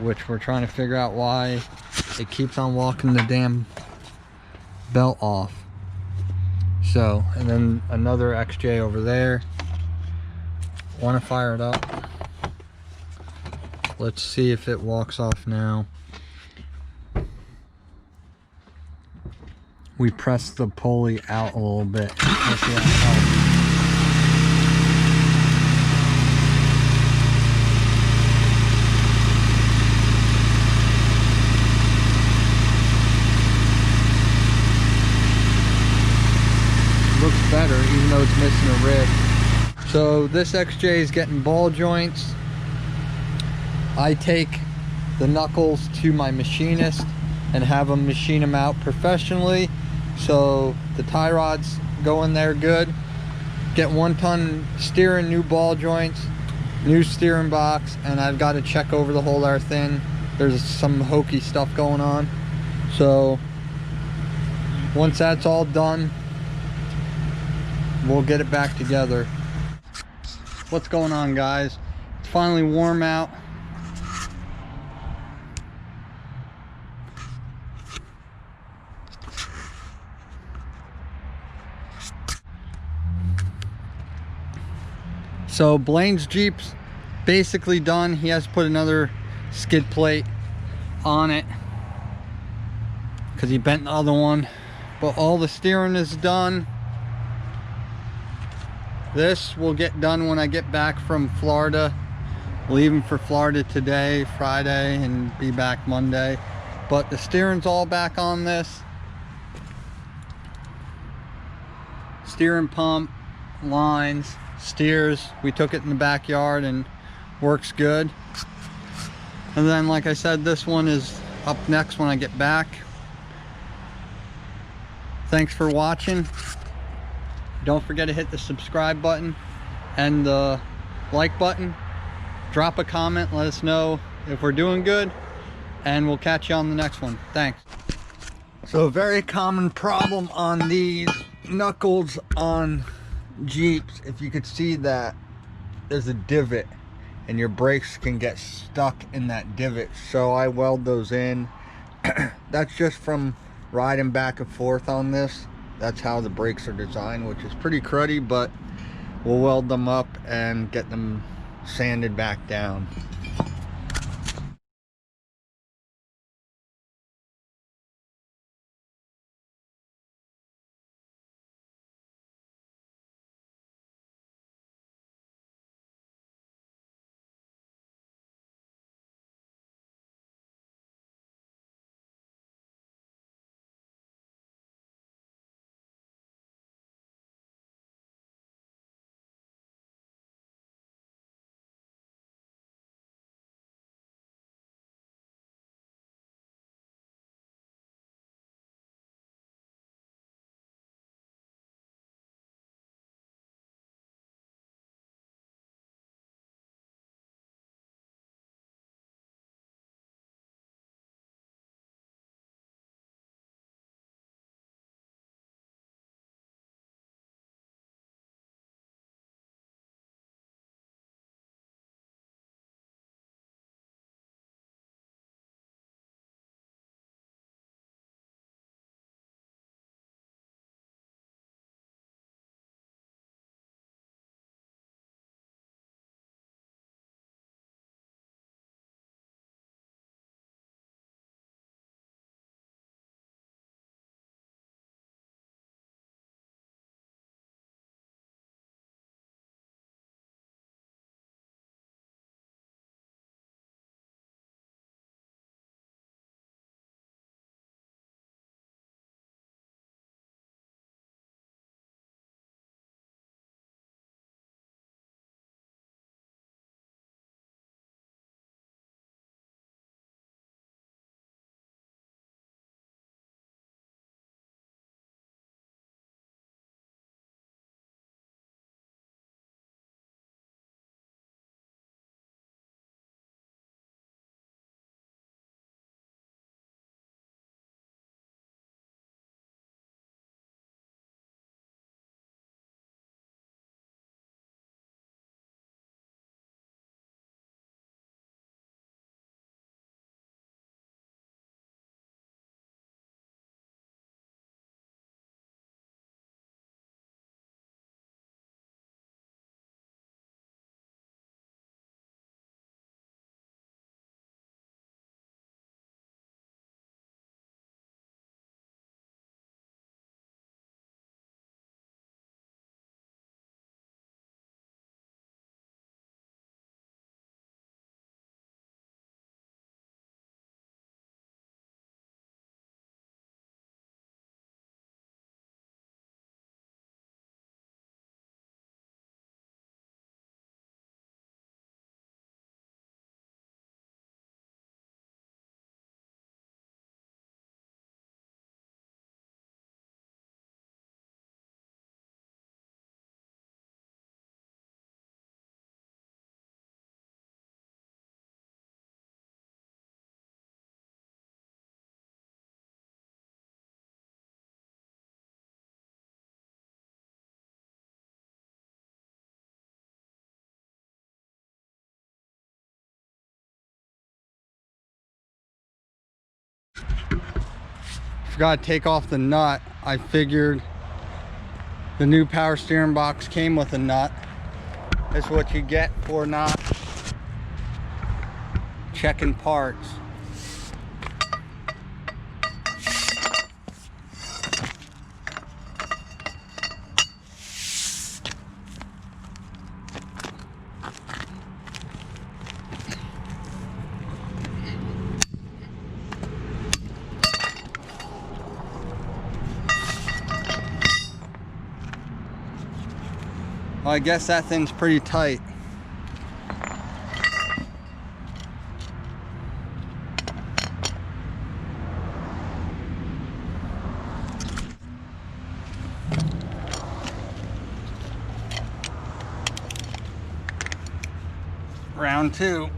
which we're trying to figure out why it keeps on walking the damn belt off. So, and then another XJ over there. Want to fire it up. Let's see if it walks off now. We press the pulley out a little bit. Let's see how it helps. Looks better, even though it's missing a rib. So this XJ is getting ball joints. I take the knuckles to my machinist and have them machine them out professionally. So the tie rods go in there good. Get 1 ton steering, new ball joints, new steering box, and I've got to check over the whole earth in. There's some hokey stuff going on. So once that's all done, we'll get it back together. What's going on, guys? It's finally warm out. So Blaine's Jeep's basically done. He has to put another skid plate on it because he bent the other one, but all the steering is done. This will get done when I get back from Florida. Leaving for Florida today, Friday, and be back Monday. But the steering's all back on this. Steering pump, lines, steers. We took it in the backyard and works good. And then, like I said, this one is up next when I get back. Thanks for watching. Don't forget to hit the subscribe button and the like button. Drop a comment, let us know if we're doing good, and we'll catch you on the next one. Thanks. So a very common problem on these knuckles on Jeeps, if you could see that there's a divot and your brakes can get stuck in that divot. So I weld those in. That's just from riding back and forth on this. That's how the brakes are designed, which is pretty cruddy, but we'll weld them up and get them sanded back down. forgot to take off the nut. I figured the new power steering box came with a nut. That's what you get for not checking parts. Well, I guess that thing's pretty tight. Round two.